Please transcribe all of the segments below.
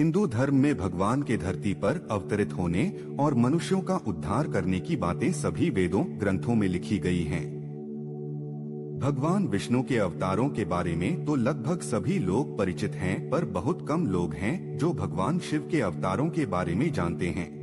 हिंदू धर्म में भगवान के धरती पर अवतरित होने और मनुष्यों का उद्धार करने की बातें सभी वेदों ग्रंथों में लिखी गई हैं। भगवान विष्णु के अवतारों के बारे में तो लगभग सभी लोग परिचित हैं, पर बहुत कम लोग हैं जो भगवान शिव के अवतारों के बारे में जानते हैं।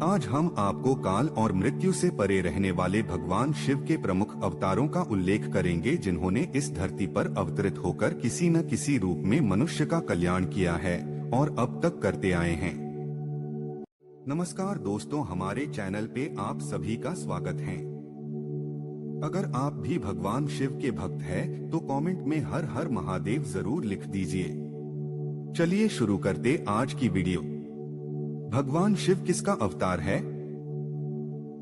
आज हम आपको काल और मृत्यु से परे रहने वाले भगवान शिव के प्रमुख अवतारों का उल्लेख करेंगे, जिन्होंने इस धरती पर अवतरित होकर किसी न किसी रूप में मनुष्य का कल्याण किया है और अब तक करते आए हैं। नमस्कार दोस्तों, हमारे चैनल पे आप सभी का स्वागत है। अगर आप भी भगवान शिव के भक्त हैं, तो कमेंट में हर हर महादेव जरूर लिख दीजिए। चलिए शुरू करते आज की वीडियो। भगवान शिव किसका अवतार है?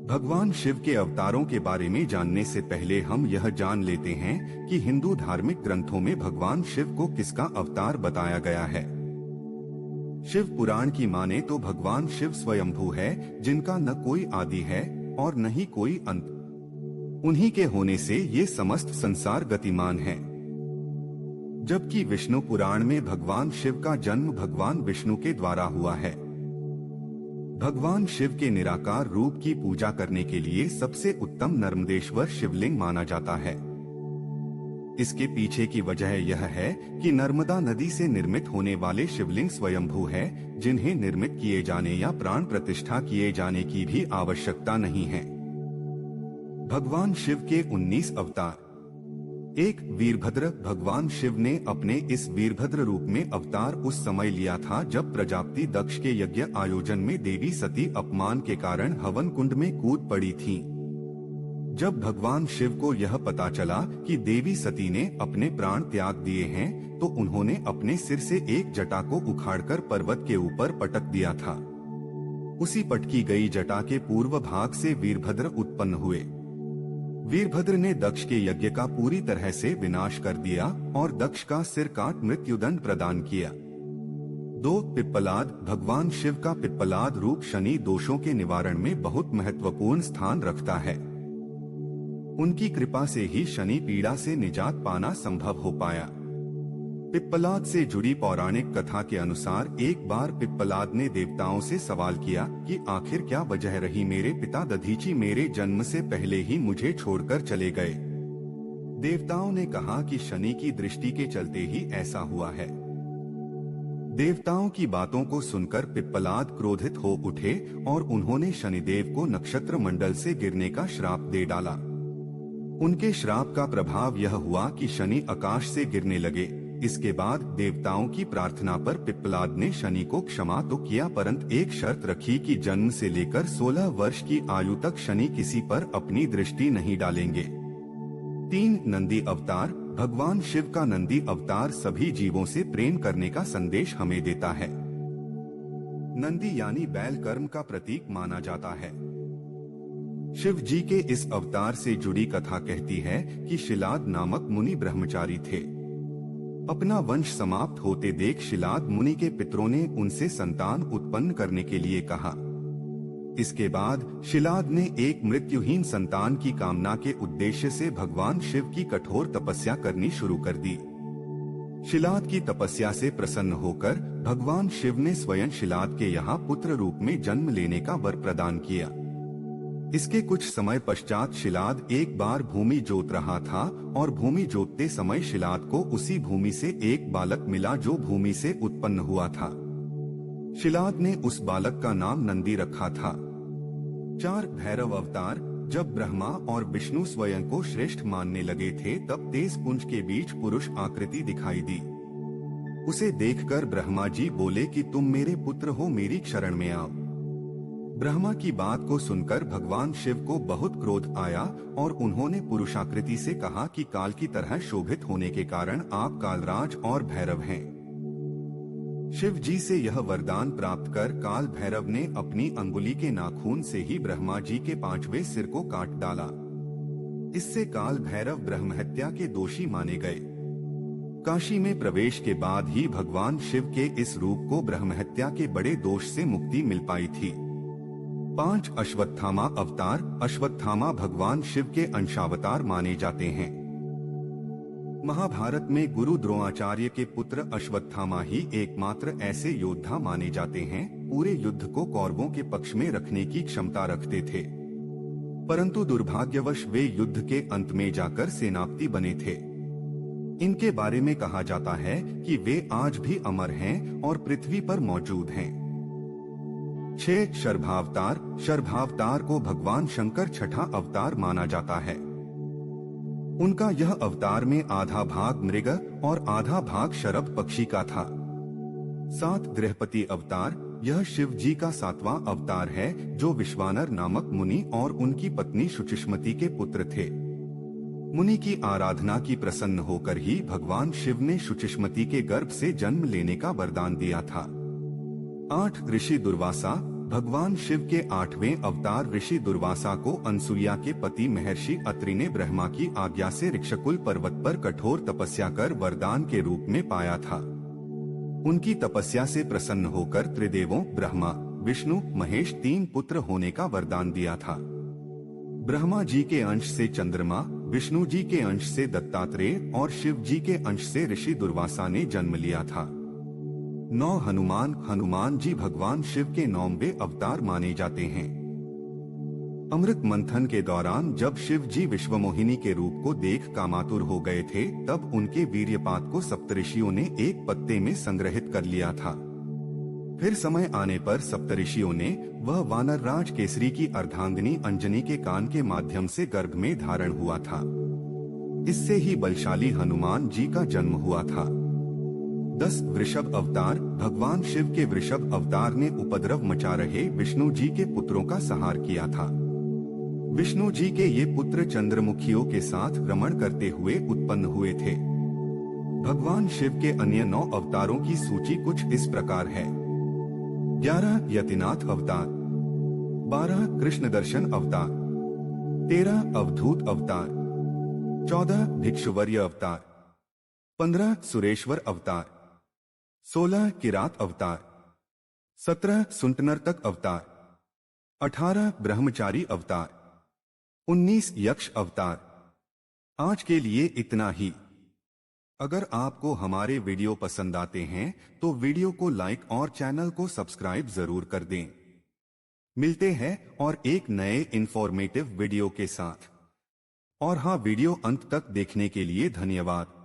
भगवान शिव के अवतारों के बारे में जानने से पहले हम यह जान लेते हैं कि हिंदू धार्मिक ग्रंथों में भगवान शिव को किसका अवतार बताया गया है। शिव पुराण की माने तो भगवान शिव स्वयंभू है, जिनका न कोई आदि है और न ही कोई अंत। उन्हीं के होने से ये समस्त संसार गतिमान है। जबकि विष्णु पुराण में भगवान शिव का जन्म भगवान विष्णु के द्वारा हुआ है। भगवान शिव के निराकार रूप की पूजा करने के लिए सबसे उत्तम नर्मदेश्वर शिवलिंग माना जाता है। इसके पीछे की वजह यह है कि नर्मदा नदी से निर्मित होने वाले शिवलिंग स्वयंभू है, जिन्हें निर्मित किए जाने या प्राण प्रतिष्ठा किए जाने की भी आवश्यकता नहीं है। भगवान शिव के 19 अवतार। 1. वीरभद्र। भगवान शिव ने अपने इस वीरभद्र रूप में अवतार उस समय लिया था जब प्रजापति दक्ष के यज्ञ आयोजन में देवी सती अपमान के कारण हवन कुंड में कूद पड़ी थीं। जब भगवान शिव को यह पता चला कि देवी सती ने अपने प्राण त्याग दिए हैं, तो उन्होंने अपने सिर से एक जटा को उखाड़कर पर्वत के ऊपर पटक दिया था। उसी पटकी गई जटा के पूर्व भाग से वीरभद्र उत्पन्न हुए। वीरभद्र ने दक्ष के यज्ञ का पूरी तरह से विनाश कर दिया और दक्ष का सिर काट मृत्युदंड प्रदान किया। 2. पिप्पलाद। भगवान शिव का पिप्पलाद रूप शनि दोषों के निवारण में बहुत महत्वपूर्ण स्थान रखता है। उनकी कृपा से ही शनि पीड़ा से निजात पाना संभव हो पाया। पिप्पलाद से जुड़ी पौराणिक कथा के अनुसार एक बार पिप्पलाद ने देवताओं से सवाल किया कि आखिर क्या वजह रही, मेरे पिता दधीची मेरे जन्म से पहले ही मुझे छोड़कर चले गए। देवताओं ने कहा कि शनि की दृष्टि के चलते ही ऐसा हुआ है। देवताओं की बातों को सुनकर पिप्पलाद क्रोधित हो उठे और उन्होंने शनिदेव को नक्षत्र मंडल से गिरने का श्राप दे डाला। उनके श्राप का प्रभाव यह हुआ कि शनि आकाश से गिरने लगे। इसके बाद देवताओं की प्रार्थना पर पिप्पलाद ने शनि को क्षमा तो किया, परंतु एक शर्त रखी कि जन्म से लेकर 16 वर्ष की आयु तक शनि किसी पर अपनी दृष्टि नहीं डालेंगे। 3. नंदी अवतार। भगवान शिव का नंदी अवतार सभी जीवों से प्रेम करने का संदेश हमें देता है। नंदी यानी बैल कर्म का प्रतीक माना जाता है। शिव जी के इस अवतार से जुड़ी कथा कहती है कि शिलाद नामक मुनि ब्रह्मचारी थे। अपना वंश समाप्त होते देख शिलाद मुनि के पितरों ने उनसे संतान उत्पन्न करने के लिए कहा। इसके बाद शिलाद ने एक मृत्युहीन संतान की कामना के उद्देश्य से भगवान शिव की कठोर तपस्या करनी शुरू कर दी। शिलाद की तपस्या से प्रसन्न होकर भगवान शिव ने स्वयं शिलाद के यहाँ पुत्र रूप में जन्म लेने का वर प्रदान किया। इसके कुछ समय पश्चात शिलाद एक बार भूमि जोत रहा था और भूमि जोतते समय शिलाद को उसी भूमि से एक बालक मिला जो भूमि से उत्पन्न हुआ था। शिलाद ने उस बालक का नाम नंदी रखा था। 4. भैरव अवतार। जब ब्रह्मा और विष्णु स्वयं को श्रेष्ठ मानने लगे थे, तब तेज पुंज के बीच पुरुष आकृति दिखाई दी। उसे देखकर ब्रह्मा जी बोले कि तुम मेरे पुत्र हो, मेरी शरण में आओ। ब्रह्मा की बात को सुनकर भगवान शिव को बहुत क्रोध आया और उन्होंने पुरुषाकृति से कहा कि काल की तरह शोभित होने के कारण आप कालराज और भैरव हैं। शिव जी से यह वरदान प्राप्त कर काल भैरव ने अपनी अंगुली के नाखून से ही ब्रह्मा जी के 5वें सिर को काट डाला। इससे काल भैरव ब्रह्महत्या के दोषी माने गए। काशी में प्रवेश के बाद ही भगवान शिव के इस रूप को ब्रह्महत्या के बड़े दोष से मुक्ति मिल पाई थी। 5. अश्वत्थामा अवतार। अश्वत्थामा भगवान शिव के अंशावतार माने जाते हैं। महाभारत में गुरु द्रोणाचार्य के पुत्र अश्वत्थामा ही एकमात्र ऐसे योद्धा माने जाते हैं पूरे युद्ध को कौरवों के पक्ष में रखने की क्षमता रखते थे। परंतु दुर्भाग्यवश वे युद्ध के अंत में जाकर सेनापति बने थे। इनके बारे में कहा जाता है कि वे आज भी अमर हैं और पृथ्वी पर मौजूद हैं। 6 शर्भावतार। शर्भावतार को भगवान शंकर छठा अवतार माना जाता है। उनका यह अवतार में आधा भाग मृग और आधा भाग शरभ पक्षी का था। 7 गृहपति अवतार। यह शिव जी का 7वां अवतार है जो विश्वानर नामक मुनि और उनकी पत्नी शुचिष्मति के पुत्र थे। मुनि की आराधना की प्रसन्न होकर ही भगवान शिव ने शुचिष्मति के गर्भ से जन्म लेने का वरदान दिया था। 8 ऋषि दुर्वासा। भगवान शिव के 8वें अवतार ऋषि दुर्वासा को अनसुईया के पति महर्षि अत्रि ने ब्रह्मा की आज्ञा से ऋक्षकुल पर्वत पर कठोर तपस्या कर वरदान के रूप में पाया था। उनकी तपस्या से प्रसन्न होकर त्रिदेवों ब्रह्मा, विष्णु, महेश 3 पुत्र होने का वरदान दिया था। ब्रह्मा जी के अंश से चंद्रमा, विष्णु जी के अंश से दत्तात्रेय और शिव जी के अंश से ऋषि दुर्वासा ने जन्म लिया था। 9 हनुमान। हनुमान जी भगवान शिव के 9वें अवतार माने जाते हैं। अमृत मंथन के दौरान जब शिव जी विश्वमोहिनी के रूप को देख कामातुर हो गए थे तब उनके वीर्यपात को सप्तऋषियों ने एक पत्ते में संग्रहित कर लिया था। फिर समय आने पर सप्तऋषियों ने वह वानर राज केसरी की अर्धांगिनी अंजनी के कान के माध्यम से गर्भ में धारण हुआ था। इससे ही बलशाली हनुमान जी का जन्म हुआ था। 10 वृषभ अवतार। भगवान शिव के वृषभ अवतार ने उपद्रव मचा रहे विष्णु जी के पुत्रों का संहार किया था। विष्णु जी के ये पुत्र चंद्रमुखियों के साथ रमण करते हुए उत्पन्न हुए थे। भगवान शिव के अन्य 9 अवतारों की सूची कुछ इस प्रकार है। 11 यतिनाथ अवतार, 12 कृष्ण दर्शन अवतार, 13 अवधूत अवतार, 14 भिक्षुवर्य अवतार, 15 सुरेश्वर अवतार, 16 किरात अवतार, 17 सुंटनर्तक अवतार, 18 ब्रह्मचारी अवतार, 19 यक्ष अवतार। आज के लिए इतना ही। अगर आपको हमारे वीडियो पसंद आते हैं तो वीडियो को लाइक और चैनल को सब्सक्राइब जरूर कर दें। मिलते हैं और एक नए इंफॉर्मेटिव वीडियो के साथ। और हाँ, वीडियो अंत तक देखने के लिए धन्यवाद।